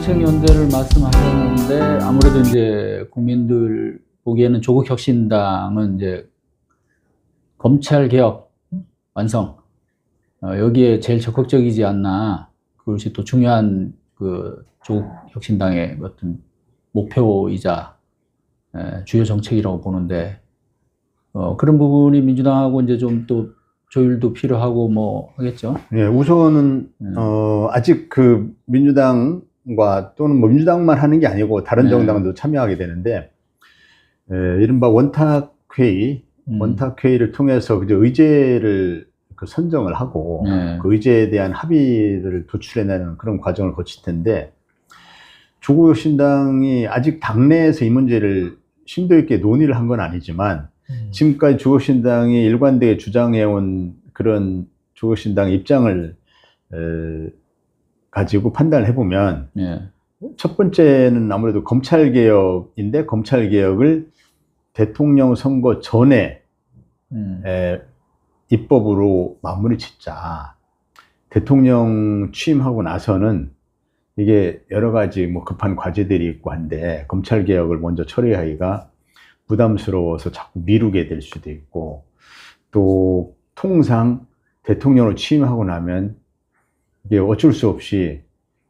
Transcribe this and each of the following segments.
정책연대를 말씀하셨는데 아무래도 이제 국민들 보기에는 조국혁신당은 이제 검찰개혁 완성 여기에 제일 적극적이지 않나. 그것이 또 중요한 그 조국혁신당의 어떤 목표이자 주요 정책이라고 보는데 그런 부분이 민주당하고 이제 좀 또 조율도 필요하고 뭐 하겠죠. 예, 우선은 아직 그 민주당과 또는 뭐 민주당만 하는 게 아니고 다른 정당도 참여하게 되는데 이른바 원탁회의를 통해서 그저 의제를 그 선정을 하고 그 의제에 대한 합의를 도출해내는 그런 과정을 거칠 텐데 조국혁신당이 아직 당내에서 이 문제를 심도 있게 논의를 한 건 아니지만 지금까지 조국혁신당이 일관되게 주장해온 그런 조국혁신당의 입장을 가지고 판단을 해보면 첫 번째는 아무래도 검찰개혁인데 검찰개혁을 대통령 선거 전에 입법으로 마무리 짓자. 대통령 취임하고 나서는 이게 여러 가지 뭐 급한 과제들이 있고 한데 검찰개혁을 먼저 처리하기가 부담스러워서 자꾸 미루게 될 수도 있고 또 통상 대통령으로 취임하고 나면 이게 어쩔 수 없이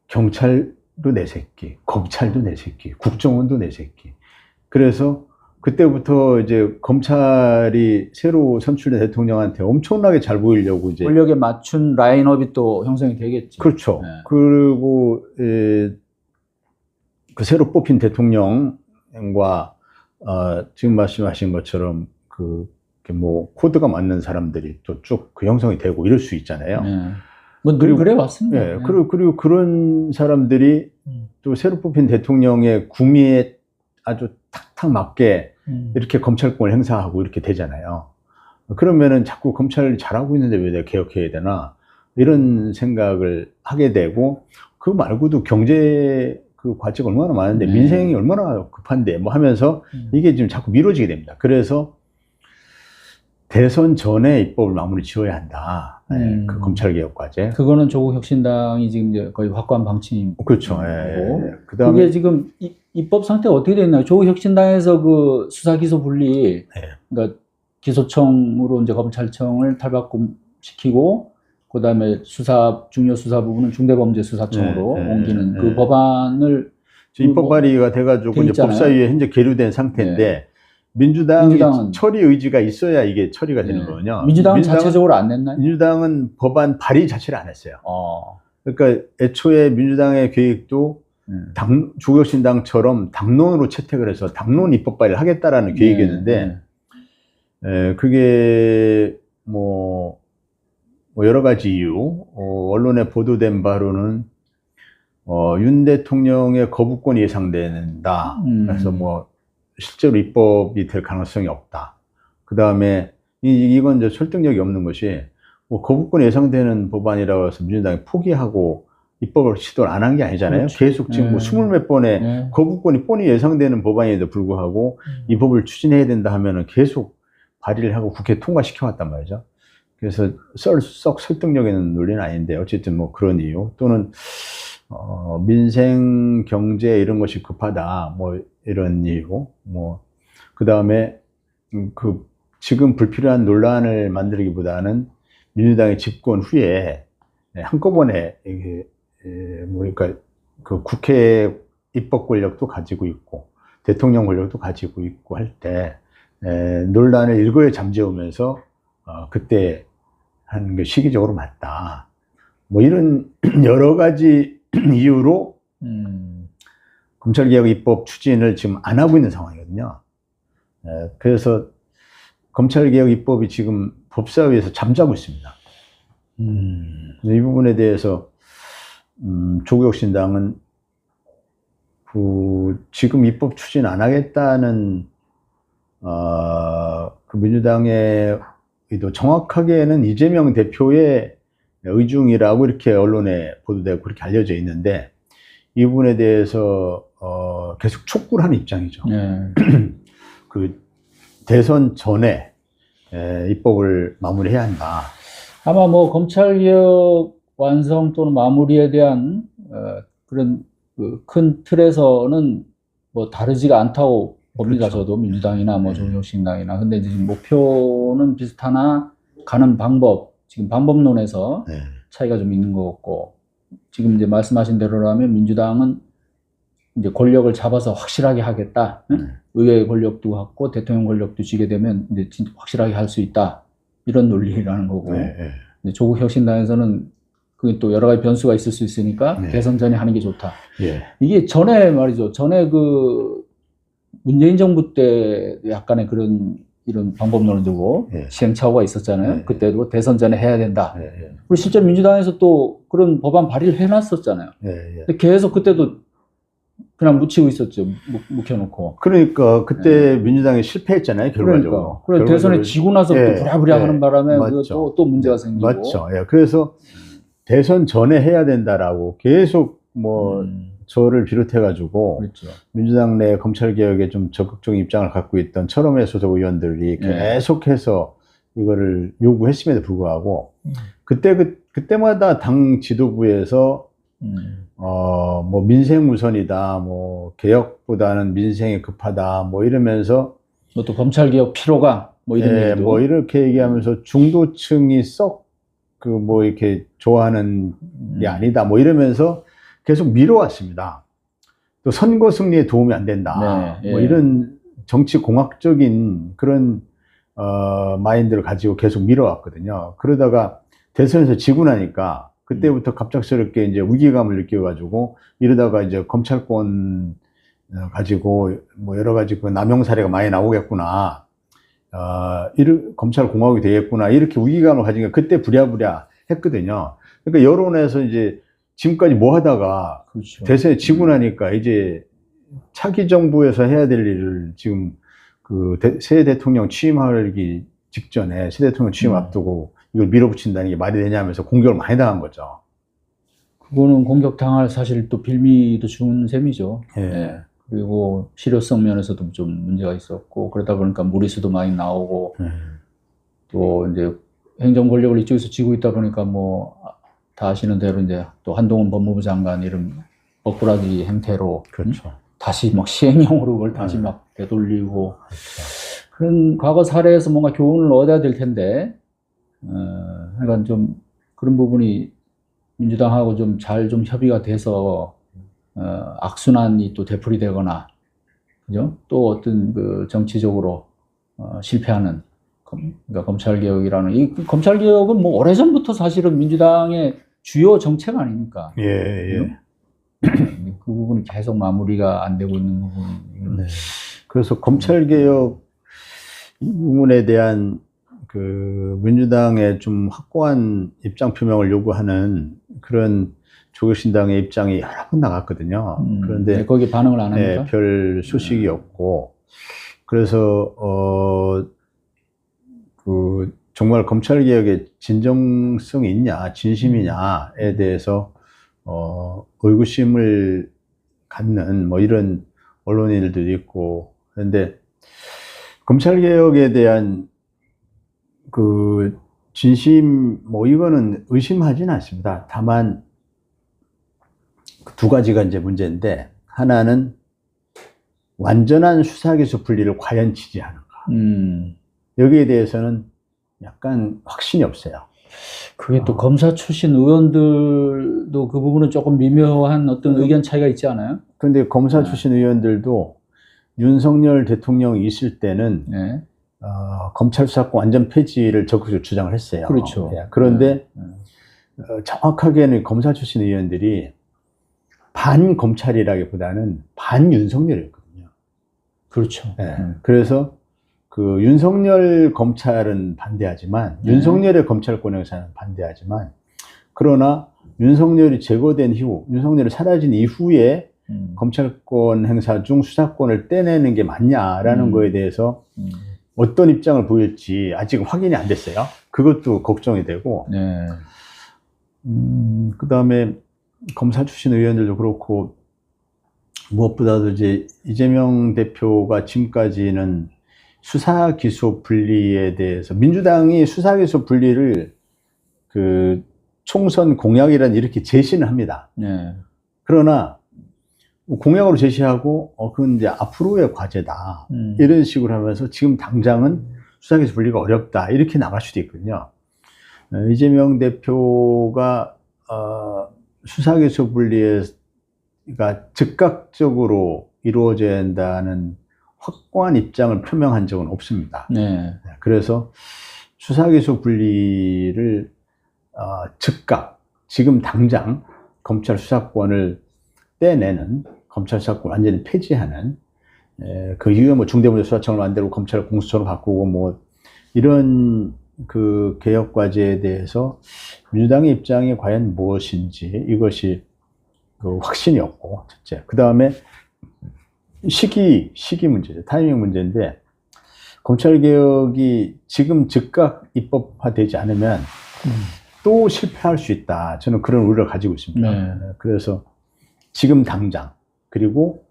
경찰도 내 새끼, 검찰도 내 새끼, 국정원도 내 새끼. 그래서 그때부터 이제 검찰이 새로 선출된 대통령한테 엄청나게 잘 보이려고 이제 권력에 맞춘 라인업이 또 형성이 되겠죠. 그렇죠. 그리고 그 새로 뽑힌 대통령과 지금 말씀하신 것처럼 뭐 코드가 맞는 사람들이 또 쭉 그 형성이 되고 이럴 수 있잖아요. 뭐 늘 그래 왔습니다. 그리고 그런 사람들이 또 새로 뽑힌 대통령의 구미에 아주 탁탁 맞게 이렇게 검찰권을 행사하고 이렇게 되잖아요. 그러면은 자꾸 검찰이 잘하고 있는데 왜 내가 개혁해야 되나 이런 생각을 하게 되고 그 말고도 경제 그 과제가 얼마나 많은데 민생이 얼마나 급한데 뭐 하면서 이게 지금 자꾸 미뤄지게 됩니다. 그래서 대선 전에 입법을 마무리 지어야 한다. 그 검찰개혁 과제. 그거는 조국혁신당이 지금 이제 거의 확고한 방침이고. 그렇죠. 그다음에 그게 지금 입법 상태가 어떻게 됐나요? 조국혁신당에서 그 수사기소 분리, 그러니까 기소청으로 이제 검찰청을 탈바꿈시키고, 그다음에 중요 수사 부분은 중대범죄수사청으로 옮기는 그 법안을 입법 발의가 돼가지고 이제 법사위에 현재 계류된 상태인데. 민주당은 처리 의지가 있어야 이게 처리가 되는 거거든요. 민주당은 자체적으로 안 냈나요? 민주당은 법안 발의 자체를 안 했어요. 그러니까 애초에 민주당의 계획도 조국혁신당처럼 당론으로 채택을 해서 당론 입법 발의를 하겠다라는 계획이었는데 그게 뭐 여러 가지 이유, 언론에 보도된 바로는 윤 대통령의 거부권이 예상된다. 그래서 뭐 실제로 입법이 될 가능성이 없다. 그 다음에 이건 이제 설득력이 없는 것이 뭐 거부권이 예상되는 법안이라고 해서 민주당이 포기하고 입법을 시도를 안 한 게 아니잖아요. 그렇지. 계속 지금 뭐 20몇 번의 거부권이 뻔히 예상되는 법안에도 불구하고 이 법을 추진해야 된다 하면은 계속 발의를 하고 국회 통과시켜왔단 말이죠. 그래서 썩 설득력 있는 논리는 아닌데 어쨌든 뭐 그런 이유 또는 민생 경제 이런 것이 급하다 뭐 이런 이유 뭐 그다음에 지금 불필요한 논란을 만들기보다는 민주당의 집권 후에 한꺼번에 이게 그러니까 그 국회 입법 권력도 가지고 있고 대통령 권력도 가지고 있고 할 때 논란을 일거에 잠재우면서 그때 하는 게 시기적으로 맞다 뭐 이런 여러 가지 이유로 검찰개혁 입법 추진을 지금 안 하고 있는 상황이거든요. 그래서 검찰개혁 입법이 지금 법사위에서 잠자고 있습니다. 이 부분에 대해서 조국혁신당은 지금 입법 추진 안 하겠다는 그 민주당의 의도 정확하게는 이재명 대표의 의중이라고 이렇게 언론에 보도되고 그렇게 알려져 있는데 이 부분에 대해서 계속 촉구를 하는 입장이죠. 그 대선 전에 입법을 마무리해야 한다. 아마 뭐 검찰개혁 완성 또는 마무리에 대한 그런 그 큰 틀에서는 뭐 다르지가 않다고 봅니다. 그렇죠. 저도 민주당이나 뭐 네. 조국혁신당이나. 근데 이제 목표는 비슷하나 가는 방법, 지금 방법론에서 네. 차이가 좀 있는 것 같고, 지금 이제 말씀하신 대로라면 민주당은 이제 권력을 잡아서 확실하게 하겠다. 응? 의회 권력도 갖고 대통령 권력도 쥐게 되면 이제 진짜 확실하게 할 수 있다. 이런 논리라는 거고. 네. 네. 이제 조국 혁신당에서는 그게 또 여러 가지 변수가 있을 수 있으니까 네. 대선 전에 하는 게 좋다. 예. 이게 전에 말이죠. 전에 그 문재인 정부 때 약간의 그런 이런 방법론을 두고 예. 시행착오가 있었잖아요. 네. 그때도 대선 전에 해야 된다. 예. 예. 그리고 실제 민주당에서 또 그런 법안 발의를 해놨었잖아요. 예. 예. 근데 계속 그때도 그냥 묻히고 있었죠. 묵혀놓고. 그러니까 그때 민주당이 실패했잖아요, 결과적으로. 그래 대선에 지고 나서 예, 또 부랴부랴 예, 하는 바람에 맞죠. 또 문제가 생기고. 맞죠. 예, 그래서 대선 전에 해야 된다라고 계속 뭐 저를 비롯해가지고 그렇죠. 민주당 내 검찰개혁에 좀 적극적인 입장을 갖고 있던 철험회 소속 의원들이 계속해서 이거를 요구했음에도 불구하고 그때마다 당 지도부에서 뭐 민생 우선이다, 뭐 개혁보다는 민생이 급하다, 뭐 이러면서 또 검찰개혁 필요가 뭐 이런 예, 얘기도. 뭐 이렇게 얘기하면서 중도층이 썩 그 뭐 이렇게 좋아하는 게 아니다, 뭐 이러면서 계속 미뤄왔습니다. 또 선거 승리에 도움이 안 된다, 네, 뭐 예. 이런 정치 공학적인 그런 마인드를 가지고 계속 미뤄왔거든요. 그러다가 대선에서 지고 나니까 그때부터 갑작스럽게 이제 위기감을 느껴가지고 이러다가 이제 검찰권 가지고 뭐 여러 가지 그 남용 사례가 많이 나오겠구나, 검찰 공화국이 되겠구나, 이렇게 위기감을 가지니까 그때 부랴부랴 했거든요. 그러니까 여론에서 이제 지금까지 뭐 하다가 그렇죠. 대선에 지고 나니까 이제 차기 정부에서 해야 될 일을 지금 그 새 대통령 취임하기 직전에 새 대통령 취임 앞두고 이걸 밀어붙인다는 게 말이 되냐면서 공격을 많이 당한 거죠. 그거는 공격당할 사실 또 빌미도 준 셈이죠. 예. 예. 그리고 실효성 면에서도 좀 문제가 있었고, 그러다 보니까 무리수도 많이 나오고, 또 이제 행정 권력을 이쪽에서 쥐고 있다 보니까 뭐 다 아시는 대로 이제 또 한동훈 법무부 장관 이런 뻐꾸라지 행태로 그렇죠. 다시 막 시행령으로 그걸 다시 막 되돌리고, 그런 과거 사례에서 뭔가 교훈을 얻어야 될 텐데, 그러니까 좀 그런 부분이 민주당하고 좀 잘 좀 협의가 돼서 악순환이 또 되풀이 되거나, 그죠? 또 어떤 그 정치적으로 실패하는 그러니까 검찰개혁이라는, 이 검찰개혁은 뭐 오래전부터 사실은 민주당의 주요 정책 아닙니까? 예, 예. 그 부분이 계속 마무리가 안 되고 있는 부분. 네. 그래서 검찰개혁 이 부분에 대한 그 민주당의 좀 확고한 입장 표명을 요구하는 그런 조국신당의 입장이 여러 번 나갔거든요. 그런데 거기에 반응을 안 합니까? 별 소식이 없고, 그래서 그 정말 검찰개혁에 진정성이 있냐, 진심이냐에 대해서 의구심을 갖는 뭐 이런 언론인들도 있고, 그런데 검찰개혁에 대한 그 진심 뭐 이거는 의심하지는 않습니다. 다만 두 가지가 이제 문제인데, 하나는 완전한 수사기소 분리를 과연 지지하는가, 여기에 대해서는 약간 확신이 없어요. 그게 또 검사 출신 의원들도 그 부분은 조금 미묘한 어떤 의견 차이가 있지 않아요? 그런데 검사 출신 의원들도 윤석열 대통령이 있을 때는 검찰 수사권 완전 폐지를 적극적으로 주장을 했어요. 그렇죠. 그런데 정확하게는 검사 출신 의원들이 반 검찰이라기보다는 반 윤석열이었거든요. 그렇죠. 그래서 그 윤석열 검찰은 반대하지만, 윤석열의 검찰권 행사는 반대하지만, 그러나 윤석열이 제거된 이후, 윤석열이 사라진 이후에 검찰권 행사 중 수사권을 떼내는 게 맞냐라는 거에 대해서 어떤 입장을 보일지 아직 확인이 안 됐어요. 그것도 걱정이 되고, 그 다음에 검사 출신 의원들도 그렇고, 무엇보다도 이제 이재명 대표가 지금까지는 수사기소 분리에 대해서, 민주당이 수사기소 분리를 그 총선 공약이란 이렇게 제시는 합니다. 그러나 공약으로 제시하고 그건 이제 앞으로의 과제다. 이런 식으로 하면서 지금 당장은 수사기소 분리가 어렵다. 이렇게 나갈 수도 있거든요. 이재명 대표가 수사기소 분리가 즉각적으로 이루어져야 한다는 확고한 입장을 표명한 적은 없습니다. 네. 그래서 수사기소 분리를 즉각 지금 당장 검찰 수사권을 떼내는, 검찰 수사권 완전히 폐지하는, 그 이후에 뭐 중대범죄수사청을 만들고 검찰 공수처로 바꾸고 뭐 이런 그 개혁 과제에 대해서 민주당의 입장이 과연 무엇인지, 이것이 그 확신이 없고, 첫째. 그 다음에 시기 문제죠. 타이밍 문제인데, 검찰개혁이 지금 즉각 입법화되지 않으면 또 실패할 수 있다. 저는 그런 우려를 가지고 있습니다. 네. 그래서 지금 당장, 그리고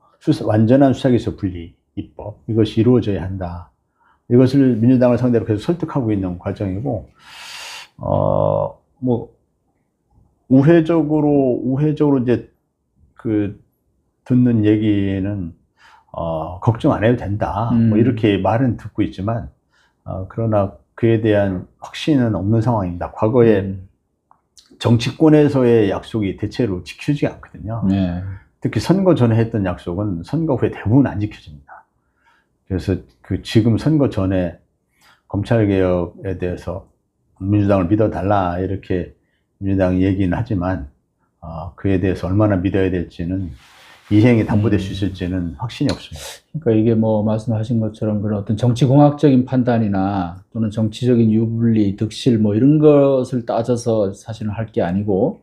완전한 수사기소 분리 입법, 이것이 이루어져야 한다. 이것을 민주당을 상대로 계속 설득하고 있는 과정이고, 뭐, 우회적으로 이제 듣는 얘기는, 걱정 안 해도 된다. 뭐 이렇게 말은 듣고 있지만, 그러나 그에 대한 확신은 없는 상황입니다. 과거에 정치권에서의 약속이 대체로 지켜지지 않거든요. 네. 특히 선거 전에 했던 약속은 선거 후에 대부분 안 지켜집니다. 그래서 지금 선거 전에 검찰개혁에 대해서 민주당을 믿어달라 이렇게 민주당이 얘기는 하지만 그에 대해서 얼마나 믿어야 될지는, 이행이 담보될 수 있을지는 확신이 없습니다. 그러니까 이게 뭐 말씀하신 것처럼 그런 어떤 정치공학적인 판단이나 또는 정치적인 유불리, 득실 뭐 이런 것을 따져서 사실은 할 게 아니고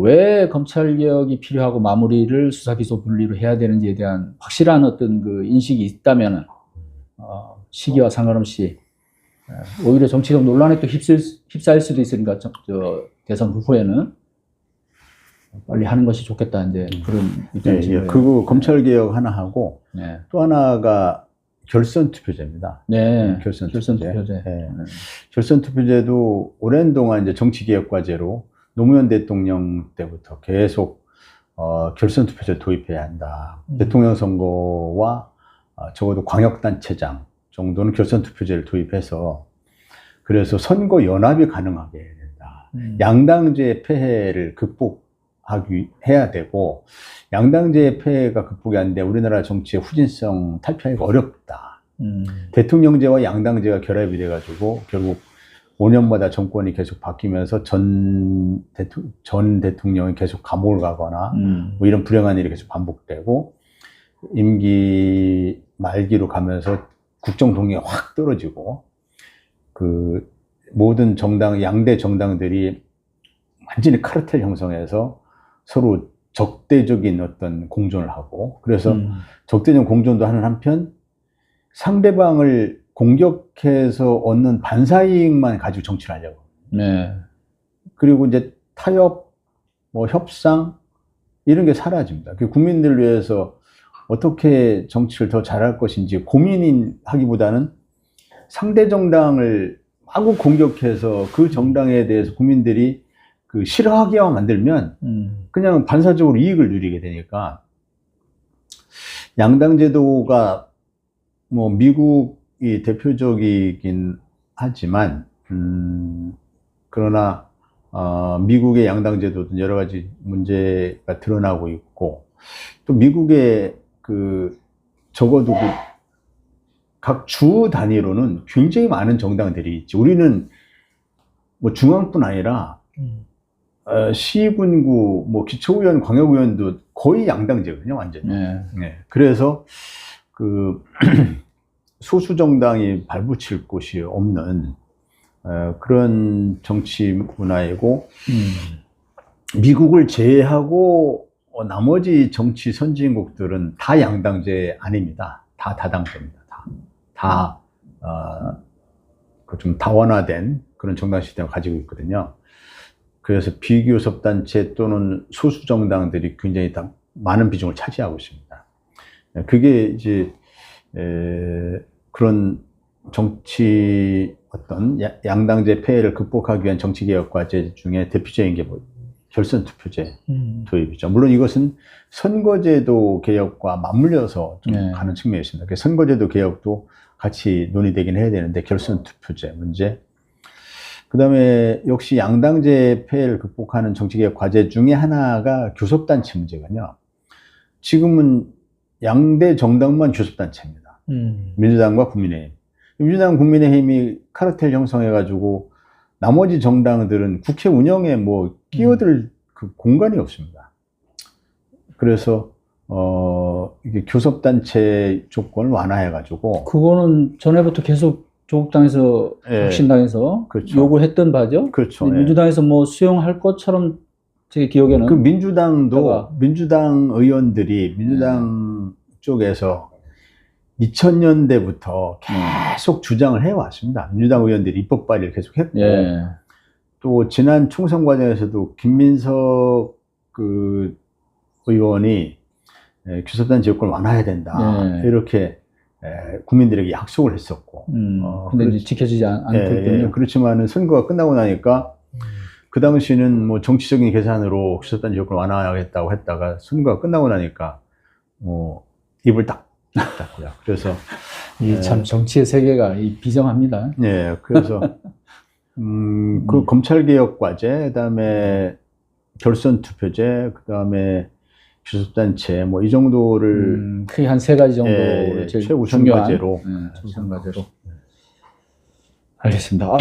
왜 검찰개혁이 필요하고 마무리를 수사기소 분리로 해야 되는지에 대한 확실한 어떤 그 인식이 있다면은 시기와 상관없이 오히려 정치적 논란에 또 휩싸일 수도 있으니까 대선 후에는 빨리 하는 것이 좋겠다, 이제 그런 입장이시죠. 그거 검찰개혁 하나 하고, 네. 또 하나가 결선투표제입니다. 네. 결선투표제. 결선투표제. 네. 결선투표제도 오랜 동안 이제 정치개혁과제로 노무현 대통령 때부터 계속 결선투표제 도입해야 한다. 대통령 선거와 적어도 광역단체장 정도는 결선투표제를 도입해서, 그래서 선거 연합이 가능하게 해야 된다. 양당제 폐해를 해야 되고, 양당제 폐해가 극복이 안 돼 우리나라 정치의 후진성 탈피하기가 어렵다. 대통령제와 양당제가 결합이 돼가지고 결국 5년마다 정권이 계속 바뀌면서 전 대통령이 계속 감옥을 가거나 뭐 이런 불행한 일이 계속 반복되고, 임기 말기로 가면서 국정 동의가 확 떨어지고, 그 모든 양대 정당들이 완전히 카르텔 형성해서 서로 적대적인 어떤 공존을 하고, 그래서 적대적 공존도 하는 한편 상대방을 공격해서 얻는 반사이익만 가지고 정치를 하려고. 네. 그리고 이제 타협, 뭐 협상 이런 게 사라집니다. 국민들을 위해서 어떻게 정치를 더 잘할 것인지 고민하기보다는 상대 정당을 마구 공격해서 그 정당에 대해서 국민들이 싫어하게만 만들면 그냥 반사적으로 이익을 누리게 되니까, 양당제도가 뭐 미국이 대표적이긴 하지만 그러나 미국의 양당제도도 여러 가지 문제가 드러나고 있고, 또 미국의 적어도 각 주 단위로는 굉장히 많은 정당들이 있지. 우리는 뭐 중앙뿐 아니라 시군구, 뭐 기초의원, 광역의원도 거의 양당제거든요, 완전히. 네. 그래서 소수 정당이 발붙일 곳이 없는 그런 정치 문화이고, 미국을 제외하고 나머지 정치 선진국들은 다 양당제 아닙니다. 다 다당제입니다. 좀 다원화된 그런 정당 시스템을 가지고 있거든요. 그래서 비교섭단체 또는 소수 정당들이 굉장히 다 많은 비중을 차지하고 있습니다. 그게 이제 그런 정치 양당제 폐해를 극복하기 위한 정치개혁 과제 중에 대표적인 게 결선 투표제 도입이죠. 물론 이것은 선거제도 개혁과 맞물려서 좀 네. 가는 측면이 있습니다. 그래서 선거제도 개혁도 같이 논의되긴 해야 되는데 결선 투표제 문제. 그다음에 역시 양당제 폐해를 극복하는 정치개혁 과제 중에 하나가 교섭단체 문제거든요. 지금은 양대 정당만 교섭단체입니다. 민주당과 국민의힘. 민주당 국민의힘이 카르텔 형성해가지고 나머지 정당들은 국회 운영에 뭐 끼어들 그 공간이 없습니다. 그래서 이게 교섭단체 조건을 완화해가지고 그거는 전에부터 계속 조국당에서 예. 혁신당에서 그렇죠. 요구했던 바죠. 그렇죠. 근데 예. 민주당에서 뭐 수용할 것처럼 제 기억에는 그 민주당도 그러다가 민주당 의원들이 민주당 쪽에서 2000년대부터 계속 주장을 해왔습니다. 민주당 의원들이 입법 발의를 계속 했고 예. 또 지난 총선 과정에서도 김민석 그 의원이 교섭단체 요건을 완화해야 된다. 예. 이렇게 국민들에게 약속을 했었고 근데 그렇지. 이제 지켜지지 않았군요. 그렇지만은 선거가 끝나고 나니까 그 당시는 뭐 정치적인 계산으로 교섭단체 요건을 완화하겠다고 했다가 선거가 끝나고 나니까 입을 딱 닫고요. 그래서 이 참 정치의 세계가 비정합니다. 예, 그래서 그 검찰개혁 과제, 그다음에 결선 투표제, 그다음에 교섭단체 뭐 이 정도를 크게 한 3가지 정도 제일 최우선 중요한 과제로 최우선 과제로 알겠습니다.